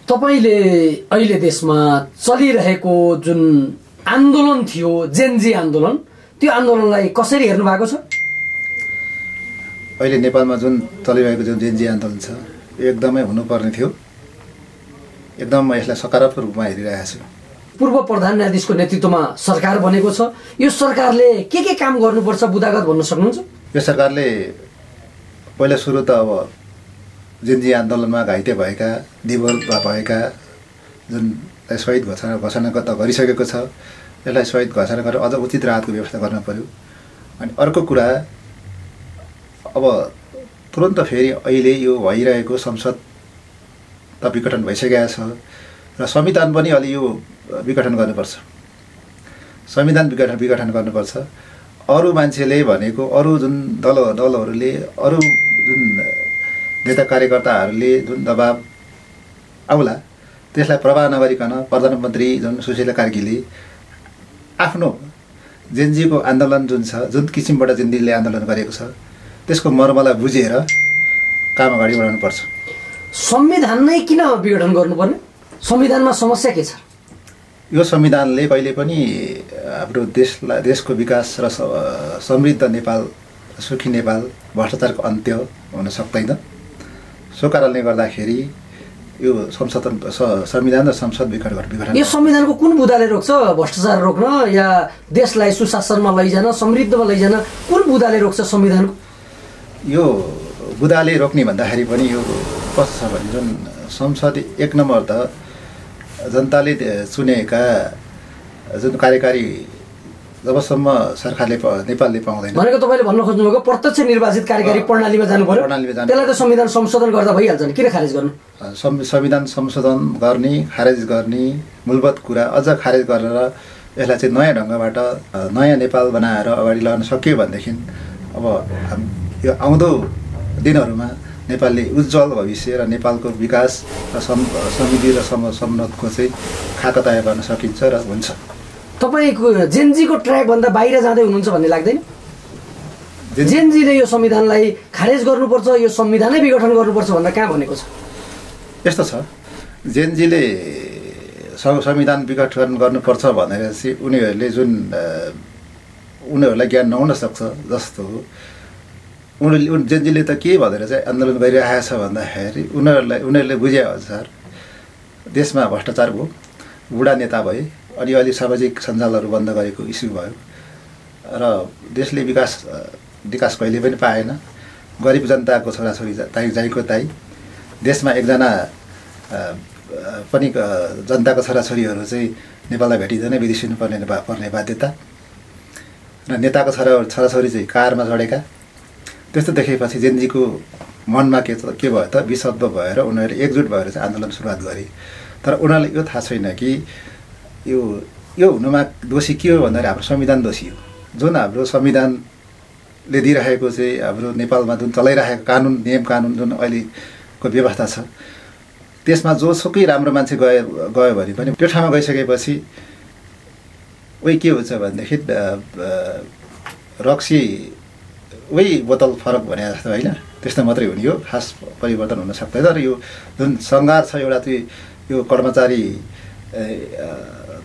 तपाईले अहिले देशमा चलिरहेको जुन आन्दोलन थियो जेनजी आन्दोलन त्यो आन्दोलनलाई कसरी हेर्नु भएको छ? अहिले नेपालमा जुन चलिरहेको जुन जेनजी आन्दोलन छ यो एकदमै हुनुपर्ने थियो। एकदम म यसलाई सकारात्मक रूपमा हेरिरहेको छु। पूर्व प्रधान न्यायाधीशको नेतृत्वमा सरकार बनेको छ। यो सरकारले के काम गर्नुपर्छ बुदागत भन्न सक्नुहुन्छ? यो सरकारले पहिला सुरु त अब जेनजी आन्दोलनमा घाइते भएका दिवंगत भएका जुन शहीद घोषणा त गरिसकेको छ यसलाई शहीद घोषणा गरेर अझ उचित राहतको व्यवस्था गर्न पर्यो। अनि अर्को कुरा अब तुरन्त फेरि अहिले यो भइरहेको संसद त विघटन भइसकेको छ र संविधान पनि अलि यो विघटन गर्नुपर्छ। संविधान विघटन गर्नुपर्छ। अरू मान्छेले भनेको अरू जुन दलहरूले अरू जुन नेता कार्यकर्ताहरूले जुन दबाब आउला त्यसलाई प्रभाव नगरिकन प्रधानमन्त्री जुन सुशीला कार्कीले आफ्नो जेनजीको आन्दोलन जुन छ जुन किसिमबाट जेनजीले आन्दोलन गरेको छ त्यसको मर्मलाई बुझेर काम अगाडि बढाउनुपर्छ। संविधान नै किन विघटन गर्नुपर्ने? संविधानमा समस्या के छ? यो संविधानले कहिले पनि हाम्रो देशको विकास र समृद्ध नेपाल सुखी नेपाल भ्रष्टाचारको अन्त्य हुन सक्दैन। सो कारणले गर्दाखेरि यो संविधान र संसद विघटन। यो संविधानको कुन बुदाले रोक्छ भ्रष्टाचार रोक्न या देशलाई सुशासनमा लैजान समृद्धमा लैजान कुन बुदाले रोक्छ संविधानको? यो बुदाले रोक्ने भन्दाखेरि पनि यो कस्तो छ भने जुन संसद एक नम्बर त जनताले चुनेका जुन कार्यकारी जबसम्म सरकारले नेपालले पाउँदैन भनेको तपाईँले भन्न खोज्नुभएको प्रत्यक्ष निर्वाचित कार्यकारी प्रणालीमा जानु पर्यो। त्यसलाई त संविधान संशोधन गर्दा भइहाल्छ नि, किन खारेज गर्नु? संविधान संशोधन गर्ने खारेज गर्ने मूलभूत कुरा अझ खारेज गरेर यसलाई चाहिँ नयाँ ढङ्गबाट नयाँ नेपाल बनाएर अगाडि लान सकियो भनेदेखि अब यो आउँदो दिनहरूमा नेपालले उज्जवल भविष्य र नेपालको विकास र समृद्धि र समोन्नतको चाहिँ खाका तय गर्न सकिन्छ र हुन्छ। तपाईँको जेनजीको ट्र्याकभन्दा बाहिर जाँदै हुनुहुन्छ भन्ने लाग्दैन? जेनजीले यो संविधानलाई खारेज गर्नुपर्छ यो संविधानै विघटन गर्नुपर्छ भनेर कहाँ भनेको छ? यस्तो छ जेनजीले संविधान विघटन गर्नुपर्छ भनेर चाहिँ उनीहरूले जुन उनीहरूलाई ज्ञान नहुन सक्छ जस्तो जेनजीले त के भनेर चाहिँ आन्दोलन गरिरहेको छ भन्दाखेरि उनीहरूले बुझे अनुसार देशमा भ्रष्टाचार भयो, बुढा नेता भए, अनि अलि सामाजिक सञ्जालहरू बन्द गरेको इस्यु भयो र देशले विकास कहिले पनि पाएन। गरिब जनताको छोराछोरी जाइको ताई देशमा एकजना पनि जनताको छोराछोरीहरू चाहिँ नेपाललाई भेटिँदैन विदेशिनु पर्ने बाध्यता र नेताको छोराछोरी चाहिँ कारमा चढेका त्यस्तो देखेपछि जेनजीको मनमा के भयो त विशब्द भएर उनीहरूले एकजुट भएर चाहिँ आन्दोलन सुरुवात गरे। तर उनीहरूलाई यो थाहा छैन कि यो हुनुमा दोषी के हो भन्दाखेरि हाम्रो संविधान दोषी हो। जुन हाम्रो संविधानले दिइरहेको चाहिँ हाम्रो नेपालमा जुन चलाइरहेको कानुन नियम कानुन जुन अहिलेको व्यवस्था छ त्यसमा जोसुकै राम्रो मान्छे गयो भने पनि त्यो ठाउँमा गइसकेपछि उही के हुन्छ भनेदेखि रक्सी उही बोतल फरक भने जस्तो होइन, त्यस्तो मात्रै हुने हो, खास परिवर्तन हुन सक्दैन। र यो जुन सङ्घार छ एउटा चाहिँ यो कर्मचारी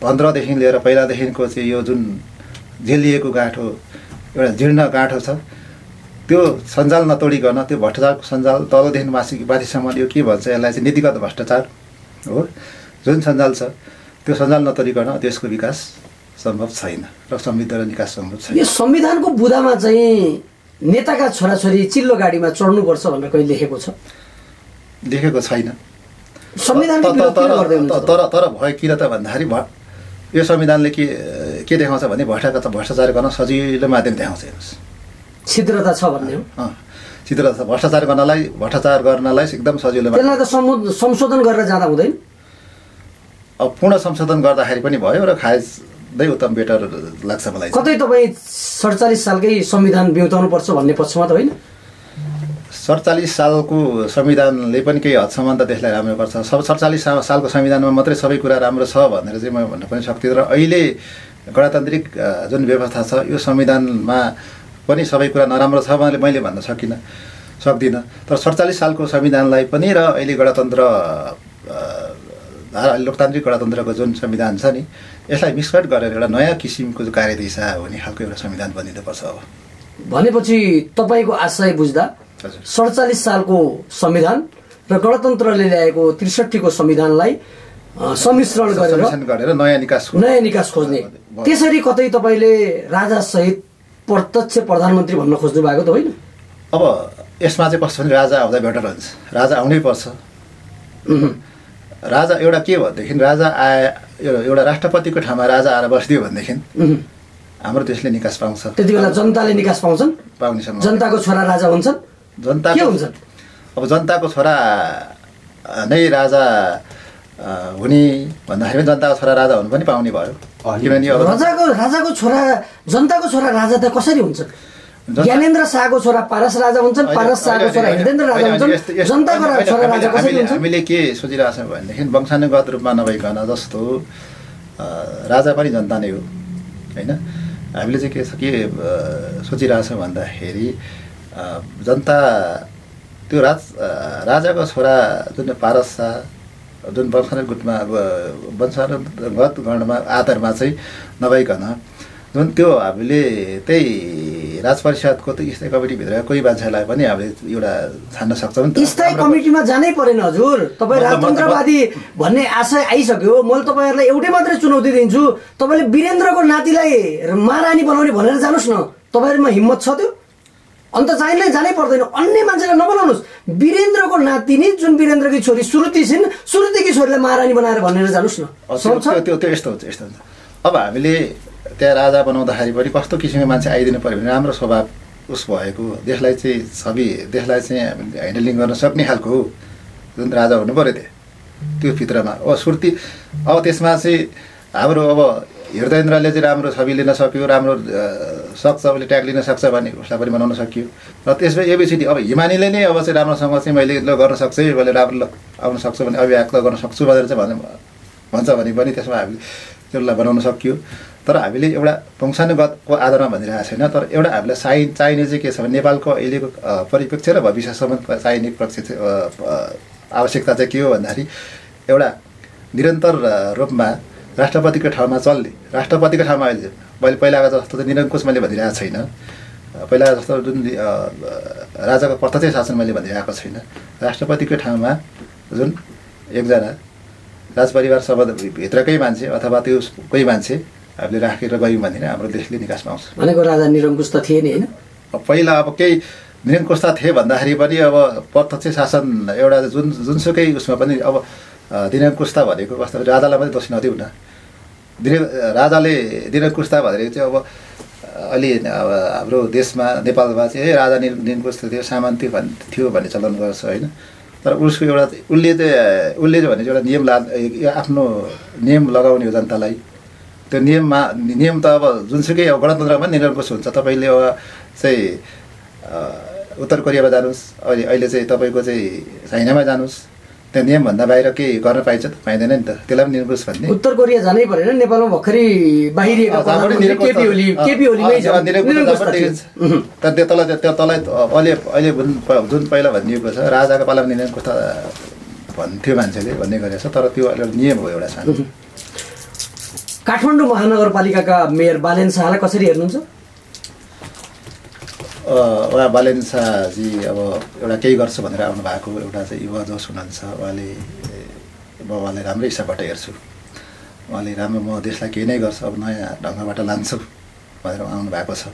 15देखि लिएर पहिलादेखिको चाहिँ यो जुन झेलिएको गाँठो एउटा जीर्ण गाँठो छ त्यो सञ्जाल नतोडिकन त्यो भ्रष्टाचारको सञ्जाल तलदेखि माथिसम्म यो के भन्छ यसलाई चाहिँ नीतिगत भ्रष्टाचार हो। जुन सञ्जाल छ त्यो सञ्जाल नतोडिकन देशको विकास सम्भव छैन र समृद्ध र विकास सम्भव छैन। यो संविधानको बुदामा चाहिँ नेताका छोराछोरी चिल्लो गाडीमा चढ्नुपर्छ भनेर कहिले लेखेको छ? लेखेको छैन। तर भयो किन त भन्दाखेरि यो संविधानले के देखाउँछ भने भ्रष्टाचार गर्न सजिलो माध्यम देखाउँछ। हेर्नुहोस् छिद्रता छ भन्ने हो। छिद्रता छ। भ्रष्टाचार गर्नलाई एकदम सजिलो। त्यसलाई त संशोधन गरेर जाँदा हुँदैन? अब पूर्ण संशोधन गर्दाखेरि पनि भयो र खारेजै उत्तम बेटर लाग्छ मलाई। कतै तपाईँ 47 सालकै संविधान बिउताउनु पर्छ भन्ने पक्षमा त होइन? 47 सालको संविधानले पनि केही हदसम्म त देशलाई राम्रो गर्छ। 47 सालको संविधानमा मात्रै सबै कुरा राम्रो छ भनेर चाहिँ म भन्न पनि सक्दिनँ। र अहिले गणतान्त्रिक जुन व्यवस्था छ यो संविधानमा पनि सबै कुरा नराम्रो छ मैले भन्न सक्दिनँ। तर 47 सालको संविधानलाई पनि र अहिले गणतन्त्र अहिले लोकतान्त्रिक गणतन्त्रको जुन संविधान छ नि यसलाई मिसकट गरेर एउटा नयाँ किसिमको जो कार्यदिशा हुने खालको एउटा संविधान बनिनुपर्छ अब। भनेपछि तपाईँको आशय बुझ्दा 47 सालको संविधान र गणतन्त्रले ल्याएको 63 को संविधानलाई सम्मिश्रण गरेर नयाँ निकास खोज्ने, त्यसरी कतै तपाईँले राजा सहित प्रत्यक्ष प्रधानमन्त्री भन्न खोज्नु भएको त होइन? अब यसमा चाहिँ कस्तो भने राजा आउँदा बेटर हुन्छ, राजा आउनै पर्छ। राजा एउटा के भनेदेखि राजा आए एउटा राष्ट्रपतिको ठाउँमा राजा आएर बसिदियो भनेदेखि हाम्रो देशले निकास पाउँछ। त्यति बेला जनताले निकास पाउँछन्, जनताको छोरा राजा हुन्छन्। जनता के हुन्छन्? अब जनताको छोरा नै राजा हुने भन्दाखेरि जनताको छोरा राजा हुनु पनि पाउने भयो। किनभने अब राजाको छोरा जनताको छोरा राजा त कसरी हुन्छ? ज्ञानेन्द्र शाहको छोरा पारस राजा हुन्छन्, पारस शाहको छोरा हिर्देन्द्र राजा हुन्छन्, जनताको छोरा राजा कसरी हुन्छ? हामीले के सोचिरहेको छौँ भनेदेखि वंशानुगत रूपमा नभइकन जस्तो राजा पनि जनता नै हो होइन। हामीले चाहिँ के सोचिरहेछौँ भन्दाखेरि जनता त्यो राजाको छोरा जुन पारस शाह जुन वंशानुगत गणमा आधारमा चाहिँ नभइकन जुन त्यो हामीले त्यही राजपरिषदको त स्थायी कमिटीभित्र कोही मान्छेलाई पनि हामीले एउटा छान्न सक्छौँ नि त। स्थायी कमिटीमा जानै परेन हजुर, तपाईँ राजतन्त्रवादी भन्ने आशय आइसक्यो। मैले तपाईँहरूलाई एउटै मात्रै चुनौती दिन्छु, तपाईँले वीरेन्द्रको नातिलाई महारानी बनाउने भनेर जानुहोस् न, तपाईँहरूमा हिम्मत छ त्यो? अन्त चाहिँदै जानै पर्दैन, अन्य मान्छेलाई नबनाउनुहोस्। वीरेन्द्रको नातिनी जुन वीरेन्द्रकी छोरी सुरुति छिन्, सुरुतिकी छोरीलाई महारानी बनाएर भनेर जानुहोस् न। त्यो यस्तो हुन्छ। अब हामीले त्यहाँ राजा बनाउँदाखेरि पनि कस्तो किसिमको मान्छे आइदिनु पऱ्यो भने राम्रो स्वभाव उस भएको देशलाई चाहिँ ह्यान्डलिङ गर्न सक्ने खालको जुन राजा हुनु पऱ्यो त्यो भित्रमा। अब सुर्ती अब त्यसमा चाहिँ हाम्रो अब हृदयेन्द्रले चाहिँ राम्रो छवि लिन सक्यो, राम्रो सक्छ, उसले ट्याग लिन सक्छ भने उसलाई पनि बनाउन सकियो। र त्यसमा एबिसिडी अब हिमानीले नै अब चाहिँ राम्रोसँग चाहिँ मैले ल गर्न सक्छु, मैले राम्रो आउन सक्छु भने अभिव्यक्त गर्न सक्छु भनेर चाहिँ भन्छ भने पनि त्यसमा हामीले त्यसलाई बनाउन सकियो। तर हामीले एउटा वंशानुगतको आधारमा भनिरहेको छैन, तर एउटा हामीलाई चाहिने चाहिँ के छ भने नेपालको अहिलेको परिप्रेक्ष्य र भविष्यसम्म चाहिने आवश्यकता चाहिँ के हो भन्दाखेरि एउटा निरन्तर रूपमा राष्ट्रपतिको ठाउँमा चल्ने, राष्ट्रपतिको ठाउँमा मैले पहिलाको जस्तो चाहिँ निरङ्कुश मैले भनिरहेको छैन, पहिलाको जस्तो जुन राजाको प्रत्यक्ष शासन मैले भनिरहेको छैन। राष्ट्रपतिको ठाउँमा जुन एकजना राजपरिवार भित्रकै मान्छे अथवा त्यो कोही मान्छे हामीले राखेर गयौँ भने हाम्रो देशले निकास पाउँछ। भनेको राजा निरङ्कुश त थिए नि होइन? पहिला अब केही निरङ्कुशता थिए भन्दाखेरि पनि अब प्रत्यक्ष शासन एउटा जुनसुकै उसमा पनि अब निरङ्कुशता भनेको कस्तो राजालाई पनि दोष नदिउँ न। राजाले निरङ्कुशता भनेको चाहिँ अब अलि अब हाम्रो देशमा नेपालमा चाहिँ राजा निरङ्कुश थियो, सामन्ती थियो भन्ने चलन गर्छ होइन। तर उसको एउटा उसले भने एउटा नियम आफ्नो नियम लगाउने हो जनतालाई। त्यो नियम त अब जुनसुकै अब गणतन्त्रमा निरङ्कुश हुन्छ। तपाईँले अब चाहिँ उत्तर कोरियामा जानुहोस्, अहिले चाहिँ तपाईँको चाहिँ चाइनामा जानुहोस्, त्यहाँ नियमभन्दा बाहिर के गर्न पाइन्छ त? पाइँदैन नि त, त्यसलाई पनि निरङ्कुश भन्ने। उत्तर कोरिया जानै परेन, नेपालमा भर्खरै बाहिरिएका केपी ओलीमै अहिले जुन पहिला भनिएको छ राजाको पालामा निरङ्कुशता भन्थ्यो मान्छेले भन्ने गरेको छ, तर त्यो नियम हो एउटा सानो। काठमाडौँ महानगरपालिकाका मेयर बालेन शाहलाई कसरी हेर्नुहुन्छ? उहाँ बालेन शाहजी अब एउटा केही गर्छ भनेर आउनु भएको एउटा चाहिँ युवा जोस हुनुहुन्छ। उहाँलाई राम्रै हिसाबबाट हेर्छु, उहाँले राम्रो म देशलाई केही नै गर्छ अब नयाँ ढङ्गबाट लान्छु भनेर आउनु भएको छ।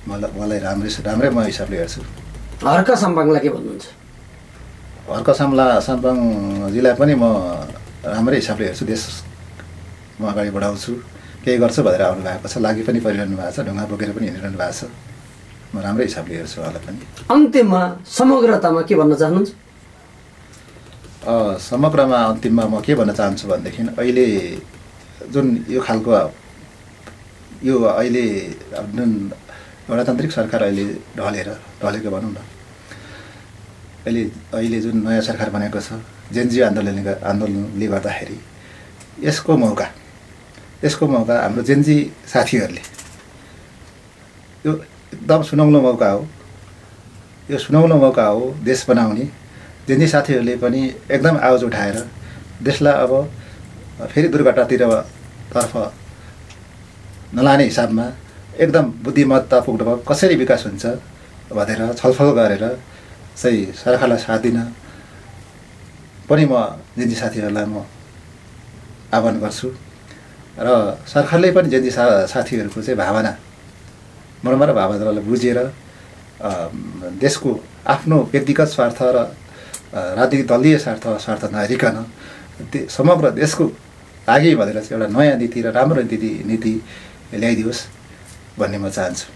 उहाँलाई राम्रै म हिसाबले हेर्छु। हर्क साम्पाङलाई के भन्नुहुन्छ? हर्क साम्पाङजीलाई पनि म राम्रै हिसाबले हेर्छु, देश म अगाडि बढाउँछु, केही गर्छु भनेर आउनु भएको छ, लागि पनि परिरहनु भएको छ, ढुङ्गा बोकेर पनि हिँडिरहनु भएको छ। म राम्रै हिसाबले हेर्छु उहाँलाई पनि। अन्त्यमा समग्रतामा के भन्न चाहनुहुन्छ? समग्रमा अन्तिममा म के भन्न चाहन्छु भनेदेखि अहिले जुन यो खालको यो अहिले जुन गणतान्त्रिक सरकार अहिले ढलेको भनौँ न, अहिले जुन नयाँ सरकार बनेको छ जेनजी आन्दोलनले गर्दाखेरि यसको मौका हाम्रो जेनजी साथीहरूले यो एकदम सुनौलो मौका हो, यो सुनौलो मौका हो देश बनाउने। जेनजी साथीहरूले पनि एकदम आवाज उठाएर देशलाई अब फेरि दुर्घटनातिर तर्फ नलाने हिसाबमा एकदम बुद्धिमत्तापूर्वक कसरी विकास हुन्छ भनेर छलफल गरेर चाहिँ सरकारलाई साथ दिन पनि म जेन्जी साथीहरूलाई म आह्वान गर्छु र सरकारले पनि जेन्जी साथीहरूको चाहिँ भावना मर्म र भावनालाई बुझेर देशको आफ्नो व्यक्तिगत स्वार्थ र राजनीतिक दलीय स्वार्थ नहेरिकन समग्र देशको लागि भनेर चाहिँ एउटा नयाँ नीति र राम्रो नीति ल्याइदियोस् भन्ने म चाहन्छु।